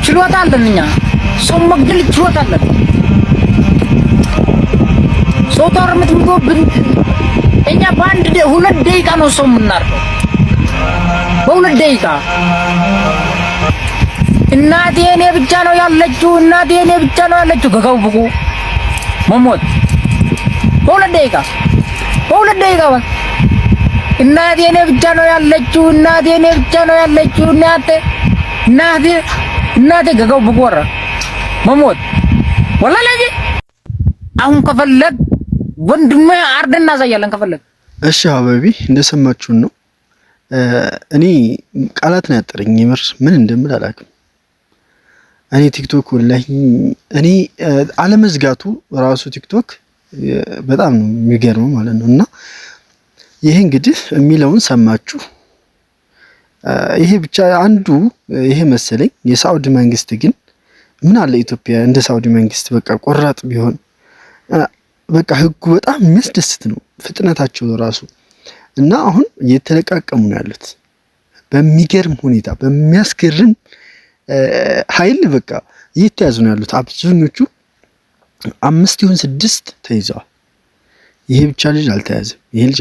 ችሎታ አለን እኛ ሰው መግደል ችሎታ አለን ሰው ታርምት ምጎብን እኛ ባንድ ሁለት ደቂቃ ነው ሰው የምናርደው በሁለት ደቂቃ እናቴ እኔ ብቻ ነው ያለችው እናቴ እኔ ብቻ ነው ያለችው ከከውብቁ መሞት በሁለት ደቂቃ እናቴ እኔ ብቻ ነው ያለችው እናቴ እኔ ብቻ ነው ያለችው እናቴ ከከውብቁ ወራ መሞት ወላሂ አሁን ከፈለግ ወንድሜ አርደና ያሳያለን ከፈለግ እሺ ሀበቢ እንደሰማችሁን ነው እኔ ቃላት ነው ያጠረኝ ይምር ምን እንደምል አላውቅም እኔ ቲክቶክ ወላሂ እኔ አለመዝጋቱ ራሱ ቲክቶክ በጣም ነው የሚገርመው ማለት ነው እና ይሄ እንግዲህ የሚለውን ሰማችሁ ይሄ ብቻ አንዱ ይሄ መሰለኝ የሳውዲ መንግስት ግን ምን አለ ኢትዮጵያ እንደ ሳውዲ መንግስት በቃ ቆራጥ ቢሆን በቃ ህጉ በጣም የሚያስደስት ነው ፍጥነታቸው ራሱ እና አሁን እየተለቃቀሙ ነው ያሉት በሚገርም ሁኔታ በሚያስገርም ኃይል በቃ እየተያዙ ነው ያሉት አብዛኞቹ 5 ይሁን 6 ተይዘዋል ይሄ ብቻ ልጅ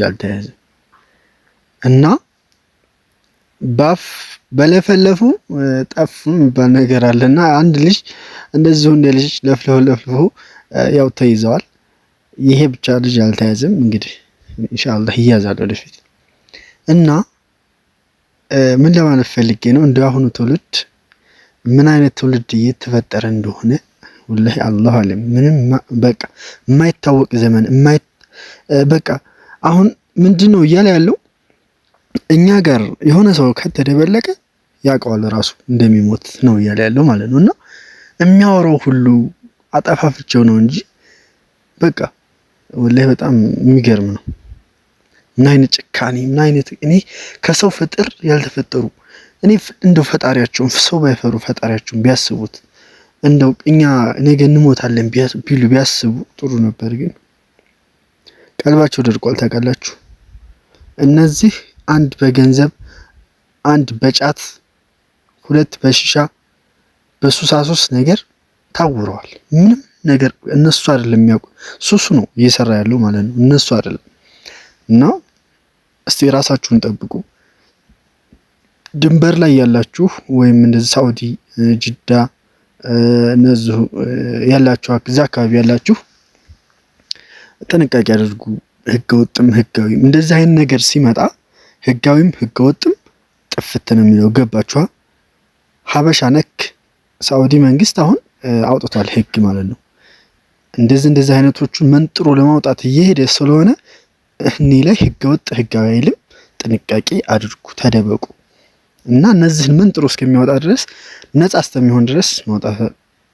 አልተያዘም እና ባፍ በለፈለፉ ጠፉ የሚባል ነገር አለና አንድ ልጅ እንደዚሁ እንደ ልጅ ለፍለው ያው ተይዘዋል ይሄ ብቻ ልጅ አልተያዘም እንግዲህ ኢንሻአላህ ይያዛል ወደፊት እና ምን ለማለት ፈልጌ ነው እንደው አሁኑ ትውልድ ምን አይነት ትውልድ እየተፈጠረ እንደሆነ ወላሂ አላሁ አለም ምንም በቃ የማይታወቅ ዘመን በቃ አሁን ምንድነው እያለ ያለው እኛ ጋር የሆነ ሰው ከተደበለቀ ያውቀዋል ራሱ እንደሚሞት ነው እያለ ያለው ማለት ነውና የሚያወራው ሁሉ አጠፋፍቸው ነው እንጂ በቃ ወላሂ በጣም የሚገርም ነው ምን አይነት ጭካኔ ምን አይነት እኔ ከሰው ፍጥር ያልተፈጠሩ እኔ እንደው ፈጣሪያቸውን ሰው ባይፈሩ ፈጣሪያቸውን ቢያስቡት እንደው እኛ ነገ እንሞታለን ቢያስቡ ጥሩ ነበር ግን ቀልባቸው ደርቋል ታውቃላችሁ እነዚህ አንድ በገንዘብ አንድ በጫት ሁለት በሽሻ በሱሳሱስ ነገር ታውረዋል ምንም ነገር እነሱ አይደለም የሚያውቁ ሱሱ ነው እየሰራ ያለው ማለት ነው እነሱ አይደለም እና እስቲ ራሳችሁን ጠብቁ ድንበር ላይ ያላችሁ ወይም እንደዚህ ሳውዲ ጅዳ እነዚህ ያላችሁ አካባቢ ያላችሁ ጥንቃቄ አድርጉ ህገወጥም ህጋዊም እንደዚህ አይነት ነገር ሲመጣ ህጋዊም ህገወጥም ጥፍት ነው የሚለው ገባችኋ ሀበሻ ነክ ሳውዲ መንግስት አሁን አውጥቷል ህግ ማለት ነው እንደዚህ አይነቶቹን መንጥሮ ለማውጣት እየሄደ ስለሆነ እኔ ላይ ህገወጥ ህጋዊ አይልም ጥንቃቄ አድርጉ ተደበቁ እና እነዚህን መንጥሮ እስከሚያወጣ ድረስ ነፃ እስከሚሆን ድረስ ማውጣት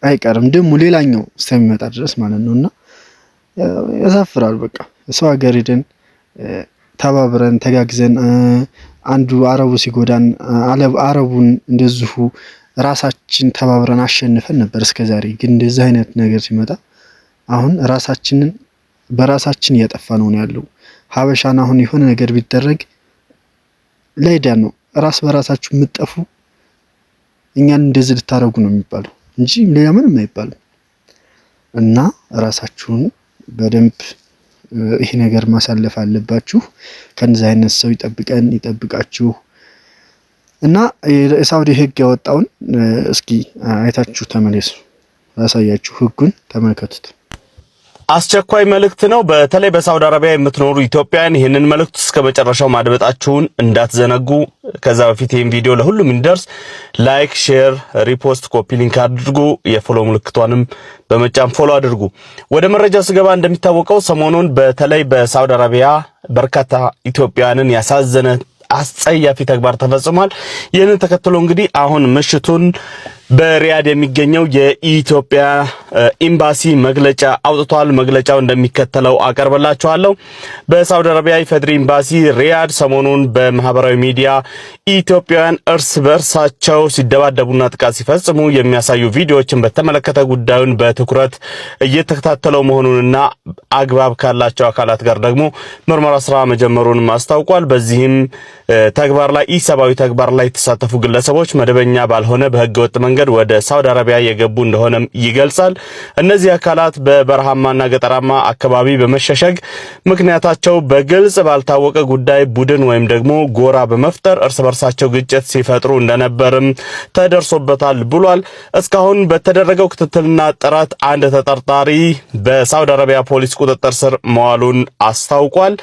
አይቀርም ደግሞ ሌላኛው እስከሚመጣ ድረስ ማለት ነውና ያሳፍራል በቃ ሰው ሀገር ሄደን ተባብረን ተጋግዘን አንዱ አረቡ ሲጎዳን አረቡን እንደዚሁ ራሳችን ተባብረን አሸንፈን ነበር እስከዛሬ ግን እንደዚህ አይነት ነገር ሲመጣ አሁን ራሳችንን በራሳችን ያጠፋ ነው ያለው ሀበሻን አሁን የሆነ ነገር ቢደረግ ለይዳ ነው ራስ በራሳችሁ ምትጠፉ እኛን እንደዚህ ልታረጉ ነው የሚባለው እንጂ ሌላ ምንም አይባልም እና ራሳችሁን በደንብ ይሄ ነገር ማሳለፍ አለባችሁ ከነዚህ አይነት ሰው ይጠብቃችሁ እና የሳውዲ ህግ ያወጣውን እስኪ አይታችሁ ተመለሱ ያሳያችሁ ህጉን ተመልከቱት አስቸኳይ መልእክት ነው በተለይ በሳውዲ አረቢያ የምትኖሩ ኢትዮጵያውያን ይሄንን መልእክት እስከመጨረሻው ማድመጣችሁን እንዳትዘነጉ ከዛ በፊት ይሄን ቪዲዮ ለሁሉም እንዲደርስ ላይክ ሼር ሪፖስት ኮፒ ሊንክ አድርጉ የፎሎ ምልክቷንም በመጫን ፎሎ አድርጉ ወደ መረጃው ስገባ እንደሚታወቀው ሰሞኑን በተለይ በሳውዲ አረቢያ በርካታ ኢትዮጵያውያንን ያሳዘነ አስጸያፊ ተግባር ተፈጽሟል ይህንን ተከትሎ እንግዲህ አሁን ምሽቱን በሪያድ የሚገኘው የኢትዮጵያ ኤምባሲ መግለጫ አውጥቷል። መግለጫው እንደሚከተለው አቀርብላችኋለሁ። በሳውዲ አረቢያ ኢፌድሪ ኤምባሲ ሪያድ ሰሞኑን በማህበራዊ ሚዲያ ኢትዮጵያውያን እርስ በርሳቸው ሲደባደቡና ጥቃት ሲፈጽሙ የሚያሳዩ ቪዲዮዎችን በተመለከተ ጉዳዩን በትኩረት እየተከታተለው መሆኑንና አግባብ ካላቸው አካላት ጋር ደግሞ ምርመራ ስራ መጀመሩን አስታውቋል። በዚህም ተግባር ላይ ኢሰብአዊ ተግባር ላይ የተሳተፉ ግለሰቦች መደበኛ ባልሆነ በህገወጥ መንገድ ወደ ሳውዲ አረቢያ የገቡ እንደሆነም ይገልጻል። እነዚህ አካላት በበረሃማና ገጠራማ አካባቢ በመሸሸግ ምክንያታቸው በግልጽ ባልታወቀ ጉዳይ ቡድን ወይም ደግሞ ጎራ በመፍጠር እርስ በርሳቸው ግጭት ሲፈጥሩ እንደነበርም ተደርሶበታል ብሏል። እስካሁን በተደረገው ክትትልና ጥረት አንድ ተጠርጣሪ በሳውዲ አረቢያ ፖሊስ ቁጥጥር ስር መዋሉን አስታውቋል።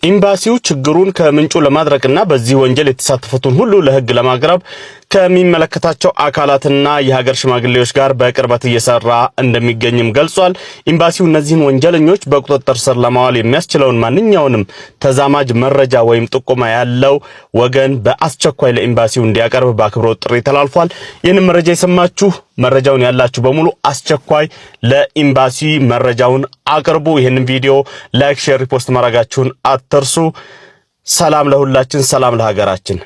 ኤምባሲው ችግሩን ከምንጩ ለማድረቅና በዚህ ወንጀል የተሳተፉትን ሁሉ ለህግ ለማቅረብ ከሚመለከታቸው አካላትና የሀገር ሽማግሌዎች ጋር በቅርበት እየሰራ እንደሚገኝም ገልጿል። ኤምባሲው እነዚህን ወንጀለኞች በቁጥጥር ስር ለማዋል የሚያስችለውን ማንኛውንም ተዛማጅ መረጃ ወይም ጥቆማ ያለው ወገን በአስቸኳይ ለኤምባሲው እንዲያቀርብ በአክብሮት ጥሪ ተላልፏል። ይህንን መረጃ የሰማችሁ መረጃውን ያላችሁ በሙሉ አስቸኳይ ለኤምባሲ መረጃውን አቅርቡ። ይህንን ቪዲዮ ላይክ፣ ሼር፣ ሪፖስት ማድረጋችሁን አትርሱ። ሰላም ለሁላችን፣ ሰላም ለሀገራችን።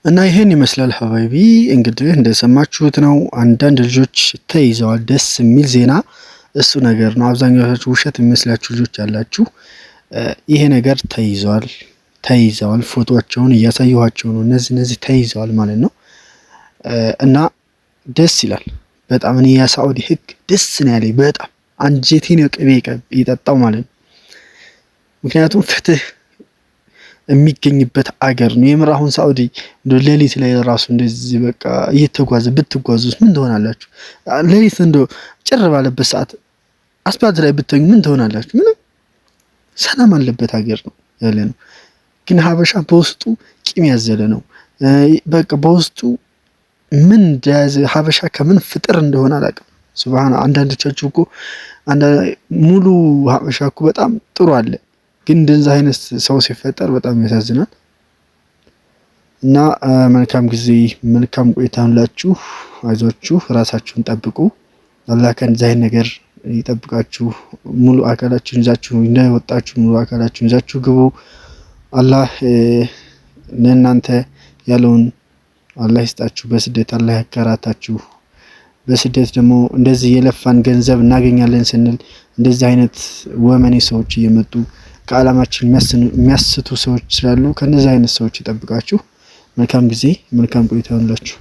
እና ይሄን ይመስላል ሀባይቢ። እንግዲህ እንደሰማችሁት ነው። አንዳንድ ልጆች ተይዘዋል። ደስ የሚል ዜና እሱ ነገር ነው። አብዛኛዎቹ ውሸት የሚመስላችሁ ልጆች አላችሁ። ይሄ ነገር ተይዘዋል። ፎቶቸውን እያሳየኋቸው ነው። እነዚህ ተይዘዋል ማለት ነው። እና ደስ ይላል በጣም። እኔ የሳዑዲ ህግ ደስ ነው ያለኝ በጣም። አንጀቴን ቅቤ ይጠጣው ማለት ነው። ምክንያቱም ፍትህ የሚገኝበት አገር ነው። የምር አሁን ሳዑዲ ሌሊት ላይ ራሱ እንደዚህ በቃ ብትጓዙስ ምን ትሆናላችሁ? ሌሊት ጭር ባለበት ሰዓት አስፓልት ላይ ብትተኙ ምን ትሆናላችሁ? ምንም ሰላም አለበት ሀገር ነው ያለ ነው። ግን ሀበሻ በውስጡ ቂም ያዘለ ነው። በቃ በውስጡ ምን እንደያዘ ሀበሻ ከምን ፍጥር እንደሆነ አላውቅም። ሱብሃን አንዳንዶቻችሁ እኮ ሙሉ ሀበሻ እኮ በጣም ጥሩ አለ። ግን እንደዛ አይነት ሰው ሲፈጠር በጣም ያሳዝናል። እና መልካም ጊዜ መልካም ቆይታ ሁላችሁ። አይዟችሁ፣ ራሳችሁን ጠብቁ። አላህ ከእንደዛ አይነት ነገር ይጠብቃችሁ። ሙሉ አካላችሁን ይዛችሁ እንዳይወጣችሁ ሙሉ አካላችሁን ይዛችሁ ግቡ። አላህ ለእናንተ ያለውን አላህ ይስጣችሁ። በስደት አላህ ያከራታችሁ። በስደት ደግሞ እንደዚህ የለፋን ገንዘብ እናገኛለን ስንል እንደዚህ አይነት ወመኔ ሰዎች እየመጡ ከዓላማችን የሚያስቱ ሰዎች ስላሉ ከነዚህ አይነት ሰዎች ይጠብቃችሁ። መልካም ጊዜ መልካም ቆይታ ይሁንላችሁ።